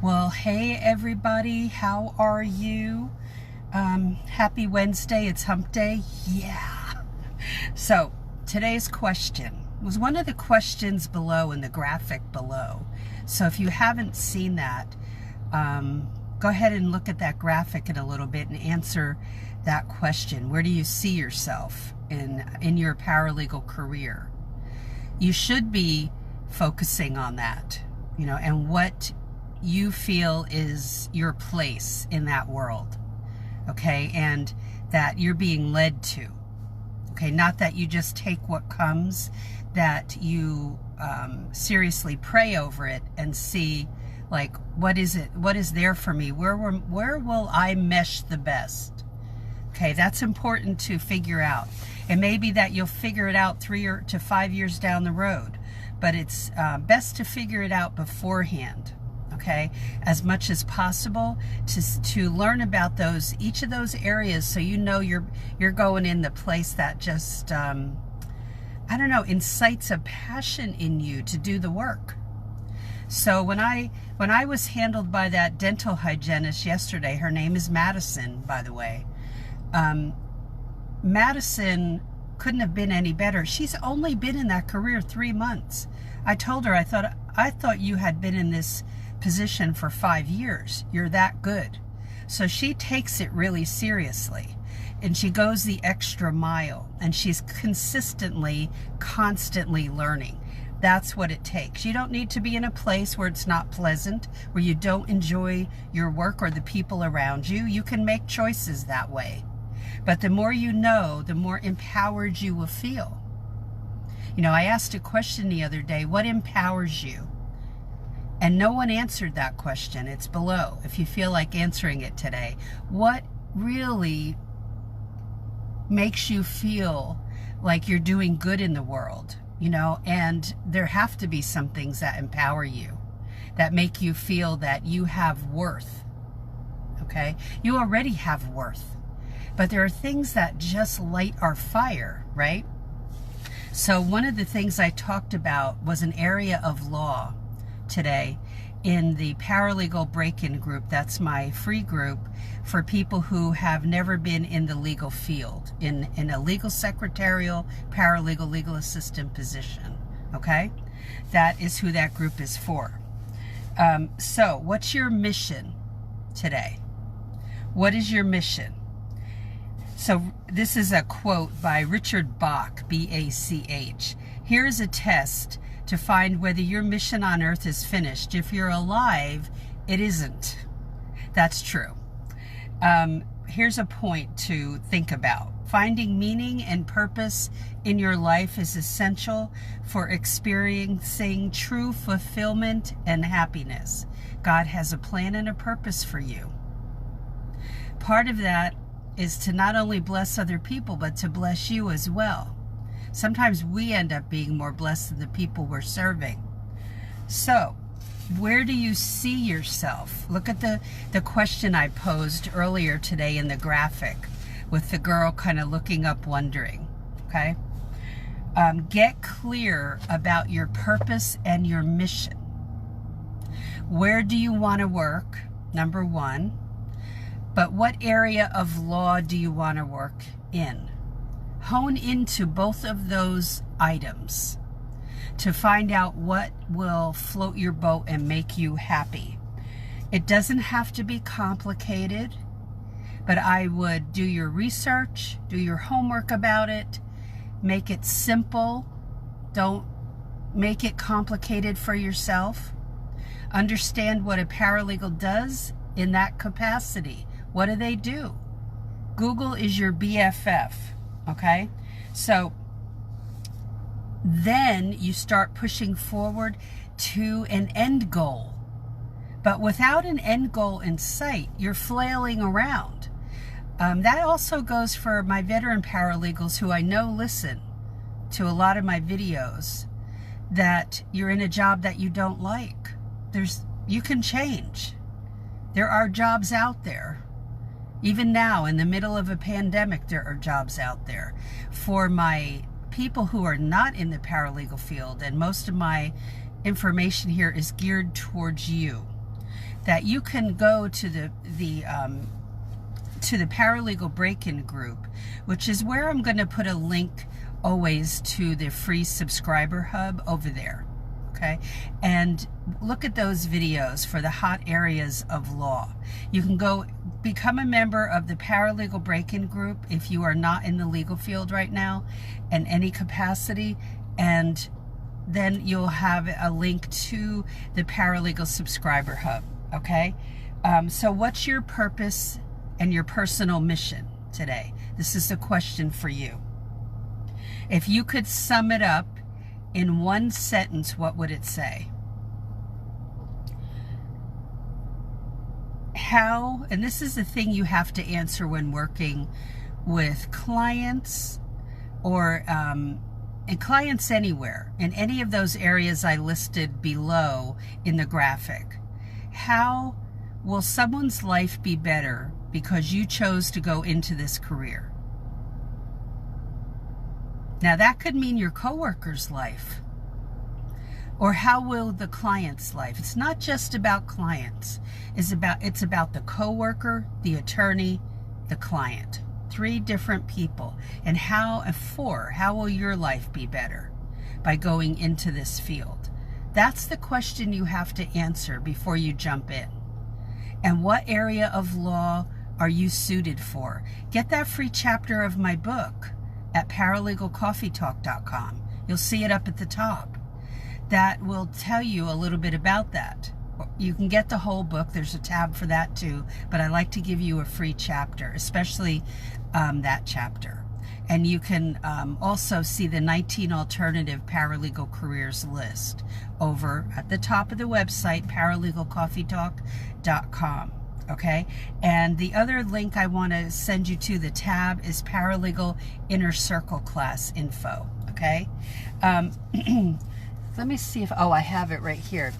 Well, hey everybody, how are you? Happy Wednesday, it's hump day. Yeah. So, today's question was one of the questions below in the graphic below. So if you haven't seen that, go ahead and look at that graphic in a little bit and answer that question. Where do you see yourself in your paralegal career? You should be focusing on that, and what you feel is your place in that world, okay? And that you're being led to, okay? Not that you just take what comes, that you seriously pray over it and see, like, what is there for me? Where will I mesh the best? Okay, that's important to figure out. It may be that you'll figure it out 3 to 5 years down the road, but it's best to figure it out beforehand, okay, as much as possible, to learn about each of those areas, so you're going in the place that just incites a passion in you to do the work. So when I was handled by that dental hygienist yesterday, her name is Madison, by the way. Madison couldn't have been any better. She's only been in that career 3 months. I told her, I thought you had been in this position for 5 years. You're that good. So she takes it really seriously, and she goes the extra mile, and she's constantly learning. That's what it takes. You don't need to be in a place where it's not pleasant, where you don't enjoy your work or the people around you. You can make choices that way. But the more you know, the more empowered you will feel. I asked a question the other day, what empowers you? And no one answered that question. It's below, if you feel like answering it today. What really makes you feel like you're doing good in the world? And there have to be some things that empower you, that make you feel that you have worth, okay? You already have worth, but there are things that just light our fire, right? So one of the things I talked about was an area of law today in the Paralegal break-in group. That's my free group for people who have never been in the legal field, in a legal secretarial, paralegal, legal assistant position, okay? That is who that group is for. So what's your mission today? What is your mission? So this is a quote by Richard Bach, B-A-C-H. Here's a test to find whether your mission on earth is finished. If you're alive, it isn't. That's true. Here's a point to think about. Finding meaning and purpose in your life is essential for experiencing true fulfillment and happiness. God has a plan and a purpose for you. Part of that is to not only bless other people, but to bless you as well. Sometimes we end up being more blessed than the people we're serving. So, where do you see yourself? Look at the question I posed earlier today in the graphic with the girl kind of looking up wondering, okay? Get clear about your purpose and your mission. Where do you want to work? Number one. But what area of law do you want to work in? Hone into both of those items to find out what will float your boat and make you happy. It doesn't have to be complicated, but I would do your research, do your homework about it, make it simple. Don't make it complicated for yourself. Understand what a paralegal does in that capacity. What do they do? Google is your BFF, okay? So then you start pushing forward to an end goal. But without an end goal in sight, you're flailing around. That also goes for my veteran paralegals who I know listen to a lot of my videos, that you're in a job that you don't like. You can change. There are jobs out there. Even now, in the middle of a pandemic, there are jobs out there. For my people who are not in the paralegal field, and most of my information here is geared towards you, that you can go to the Paralegal Break-In group, which is where I'm going to put a link always to the free subscriber hub over there. Okay, and look at those videos for the hot areas of law. You can go become a member of the Paralegal Break-In group if you are not in the legal field right now in any capacity, and then you'll have a link to the Paralegal Subscriber Hub. Okay, so what's your purpose and your personal mission today? This is a question for you. If you could sum it up in one sentence, what would it say? How, and this is the thing you have to answer when working with clients or and clients anywhere, in any of those areas I listed below in the graphic. How will someone's life be better because you chose to go into this career? Now that could mean your coworker's life. Or how will the client's life? It's not just about clients. It's about the coworker, the attorney, the client. 3 different people. And how will your life be better by going into this field? That's the question you have to answer before you jump in. And what area of law are you suited for? Get that free chapter of my book at paralegalcoffeetalk.com. You'll see it up at the top. That will tell you a little bit about that. You can get the whole book. There's a tab for that too, but I like to give you a free chapter, especially that chapter. And you can also see the 19 alternative paralegal careers list over at the top of the website, paralegalcoffeetalk.com. Okay, and the other link I want to send you to, the tab, is Paralegal Inner Circle class info. Okay, let me see if, I have it right here.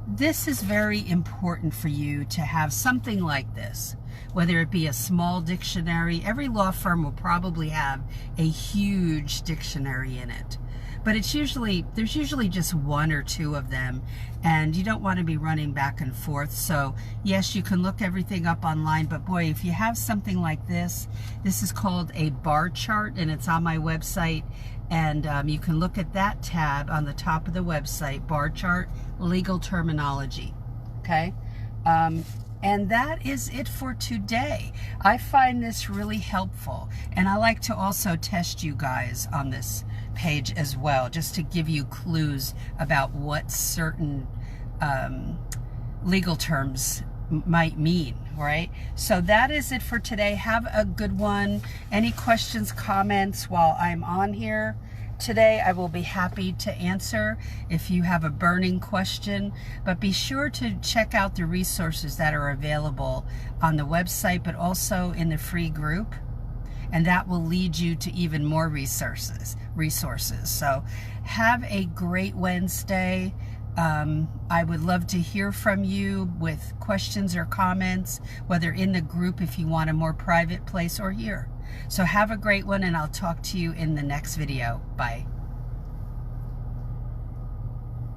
This is very important for you to have something like this, whether it be a small dictionary. Every law firm will probably have a huge dictionary in it, but there's usually just 1 or 2 of them, and you don't want to be running back and forth. So yes, you can look everything up online, but boy, if you have something like this is called a bar chart, and it's on my website, and you can look at that tab on the top of the website, bar chart, legal terminology. Okay, and that is it for today. I find this really helpful, and I like to also test you guys on this page as well, just to give you clues about what certain legal terms might mean, right? So that is it for today. Have a good one. Any questions, comments while I'm on here today, I will be happy to answer if you have a burning question. But be sure to check out the resources that are available on the website, but also in the free group, and that will lead you to even more resources. So have a great Wednesday. I would love to hear from you with questions or comments, whether in the group if you want a more private place, or here. So have a great one, and I'll talk to you in the next video. Bye.